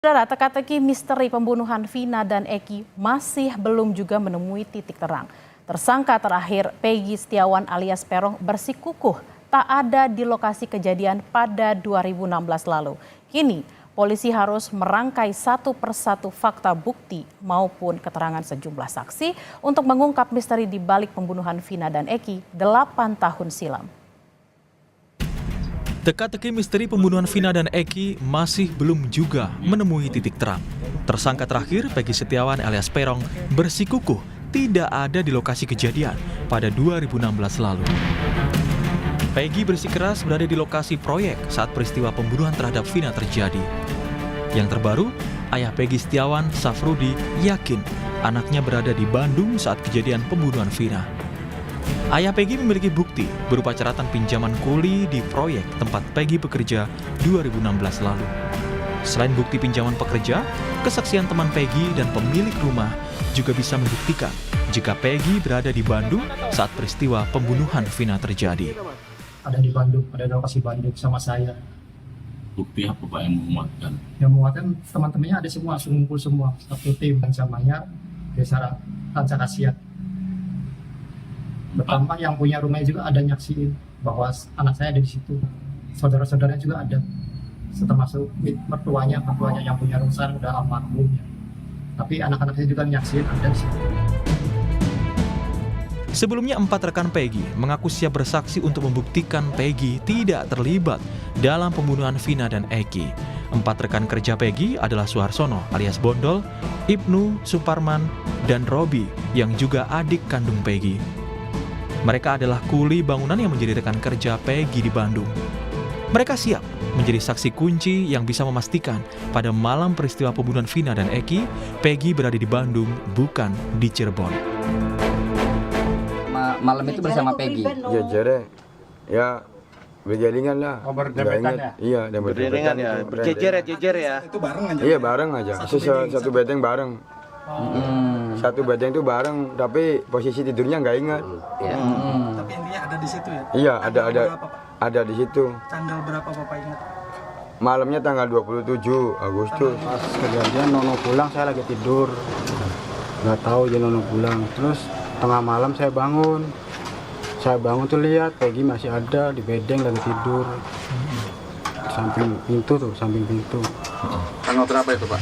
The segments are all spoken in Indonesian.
Saudara, teka-teki misteri pembunuhan Vina dan Eki masih belum juga menemui titik terang. Tersangka terakhir Peggy Setiawan alias Peron bersikukuh tak ada di lokasi kejadian pada 2016 lalu. Kini polisi harus merangkai satu persatu fakta bukti maupun keterangan sejumlah saksi untuk mengungkap misteri di balik pembunuhan Vina dan Eki 8 tahun silam. Teka-teki misteri pembunuhan Vina dan Eki masih belum juga menemui titik terang. Tersangka terakhir, Peggy Setiawan alias Peron, bersikukuh tidak ada di lokasi kejadian pada 2016 lalu. Peggy bersikeras berada di lokasi proyek saat peristiwa pembunuhan terhadap Vina terjadi. Yang terbaru, ayah Peggy Setiawan, Safrudi, yakin anaknya berada di Bandung saat kejadian pembunuhan Vina. Ayah Peggy memiliki bukti berupa catatan pinjaman kuli di proyek tempat Peggy bekerja 2016 lalu. Selain bukti pinjaman pekerja, kesaksian teman Peggy dan pemilik rumah juga bisa membuktikan jika Peggy berada di Bandung saat peristiwa pembunuhan Vina terjadi. Ada di Bandung, ada di lokasi Bandung sama saya. Bukti apa Pak yang menguatkan? Yang menguatkan teman-temannya ada semua, ngumpul semua. Satu tim ancamannya, desa Ranca Kasiat. Pertama yang punya rumahnya juga ada nyaksiin bahwa anak saya ada di situ. Saudara-saudaranya juga ada. Termasuk mertuanya yang punya rumah udah almarhum ya. Tapi anak-anak saya juga nyaksiin ada di situ. Sebelumnya 4 rekan Peggy mengaku siap bersaksi untuk membuktikan Peggy tidak terlibat dalam pembunuhan Vina dan Eki. 4 rekan kerja Peggy adalah Suharsono alias Bondol, Ibnu, Suparman, dan Robi yang juga adik kandung Peggy. Mereka adalah kuli bangunan yang menjadi rekan kerja Peggy di Bandung. Mereka siap menjadi saksi kunci yang bisa memastikan pada malam peristiwa pembunuhan Vina dan Eki, Peggy berada di Bandung, bukan di Cirebon. Malam itu bersama Peggy? Jejer ya, berjalingan lah. Oh, berdempetan ya? Iya, dan berdempetan ya. Jejer ya? Itu bareng aja? Iya, bareng aja. Satu bedeng bareng. Satu bedeng itu bareng, tapi posisi tidurnya nggak ingat. Tapi intinya ada di situ ya? Iya, ada di situ. Tanggal berapa Bapak ingat? Malamnya tanggal 27 Agustus. Pas kejadian Nono pulang, saya lagi tidur. Nggak tahu dia Nono pulang. Terus tengah malam saya bangun. Saya bangun tuh lihat Peggy masih ada di bedeng lagi tidur. Samping pintu tuh, samping pintu. Tanggal berapa itu Pak?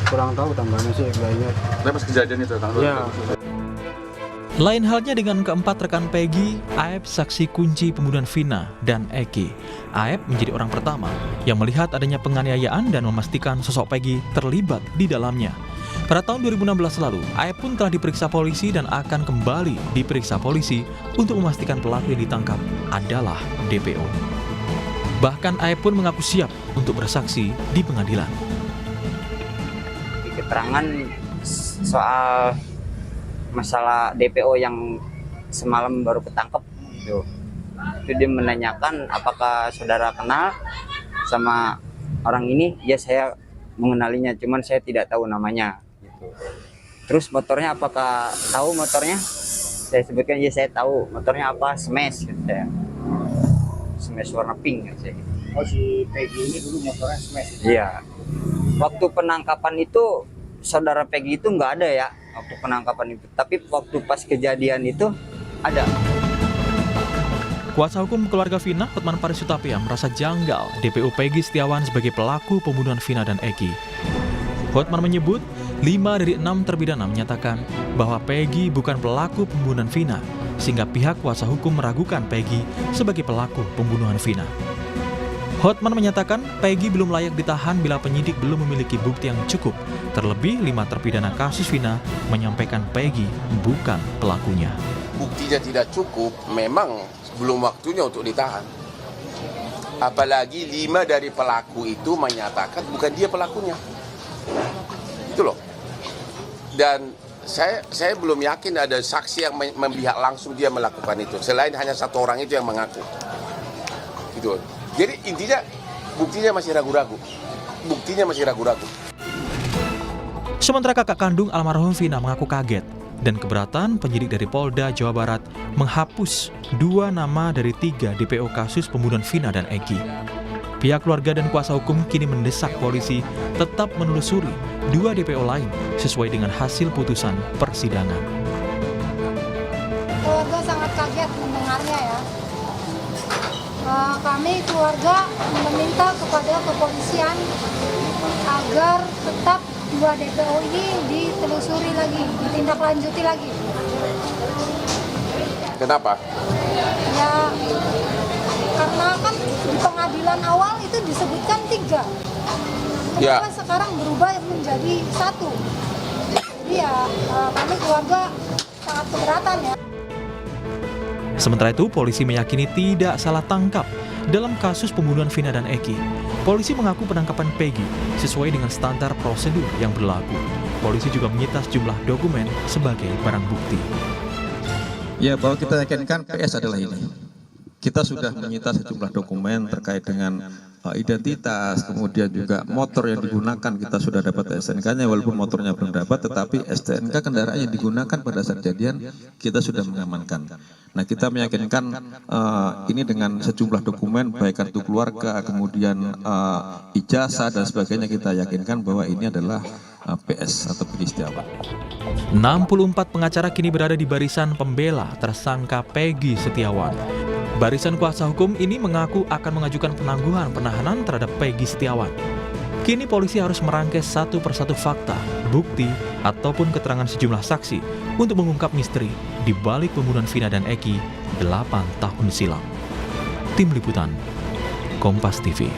Kurang tahu tanggalnya sih, nggak ingat. Pas kejadian itu tanggal Iya. Lain halnya dengan keempat rekan Peggy, Aep saksi kunci pembunuhan Vina dan Eki. Aep menjadi orang pertama yang melihat adanya penganiayaan dan memastikan sosok Peggy terlibat di dalamnya. Pada tahun 2016 lalu, Aep pun telah diperiksa polisi dan akan kembali diperiksa polisi untuk memastikan pelaku yang ditangkap adalah DPO. Bahkan Aep pun mengaku siap untuk bersaksi di pengadilan. Keterangan soal masalah DPO yang semalam baru ketangkep itu dia menanyakan apakah saudara kenal sama orang ini. Ya, saya mengenalinya, cuman saya tidak tahu namanya gitu. Terus motornya apakah tahu motornya? Saya sebutkan ya saya tahu motornya apa, Smash gitu saya. Smash warna pink gitu saya. Oh, si Peggy ini dulu motornya Smash? Iya. Waktu penangkapan itu saudara Peggy itu nggak ada ya waktu penangkapan itu, tapi waktu pas kejadian itu ada. Kuasa hukum keluarga Vina, Hotman Paris Hutapea, merasa janggal DPO Peggy Setiawan sebagai pelaku pembunuhan Vina dan Eki. Hotman menyebut 5 dari 6 terpidana menyatakan bahwa Peggy bukan pelaku pembunuhan Vina, sehingga pihak kuasa hukum meragukan Peggy sebagai pelaku pembunuhan Vina. Hotman menyatakan Peggy belum layak ditahan bila penyidik belum memiliki bukti yang cukup. Terlebih 5 terpidana kasus Vina menyampaikan Peggy bukan pelakunya. Buktinya tidak cukup, memang belum waktunya untuk ditahan. Apalagi 5 dari pelaku itu menyatakan bukan dia pelakunya. Itu loh. Dan saya belum yakin ada saksi yang memihak langsung dia melakukan itu. Selain hanya 1 orang itu yang mengaku. Gitu. Jadi intinya buktinya masih ragu-ragu. Sementara kakak kandung almarhum Vina mengaku kaget dan keberatan penyidik dari Polda Jawa Barat menghapus 2 nama dari 3 DPO kasus pembunuhan Vina dan Eki. Pihak keluarga dan kuasa hukum kini mendesak polisi tetap menelusuri 2 DPO lain sesuai dengan hasil putusan persidangan. Keluarga sangat kaget mendengarnya ya. Kami keluarga meminta kepada kepolisian agar tetap 2 DPO ini ditelusuri lagi, ditindaklanjuti lagi. Kenapa? Ya, karena kan di pengadilan awal itu disebutkan 3. Ya. Kenapa sekarang berubah menjadi 1? Jadi ya kami keluarga sangat keberatan ya. Sementara itu, polisi meyakini tidak salah tangkap dalam kasus pembunuhan Vina dan Eki. Polisi mengaku penangkapan Peggy sesuai dengan standar prosedur yang berlaku. Polisi juga menyita sejumlah dokumen sebagai barang bukti. Ya, bahwa kita yakinkan PS adalah ini. Kita sudah menyita sejumlah dokumen terkait dengan identitas, kemudian juga motor yang digunakan kita sudah dapat STNK-nya, walaupun motornya belum dapat, tetapi STNK kendaraan yang digunakan pada saat kejadian kita sudah mengamankan. Nah, kita meyakinkan ini dengan sejumlah dokumen, baik kartu keluarga, kemudian ijazah dan sebagainya, kita yakinkan bahwa ini adalah PS atau Peggy Setiawan. 64 pengacara kini berada di barisan pembela tersangka Peggy Setiawan. Barisan kuasa hukum ini mengaku akan mengajukan penangguhan penahanan terhadap Peggy Setiawan. Kini polisi harus merangkai satu persatu fakta, bukti, ataupun keterangan sejumlah saksi untuk mengungkap misteri di balik pembunuhan Vina dan Eki 8 tahun silam. Tim Liputan, Kompas TV.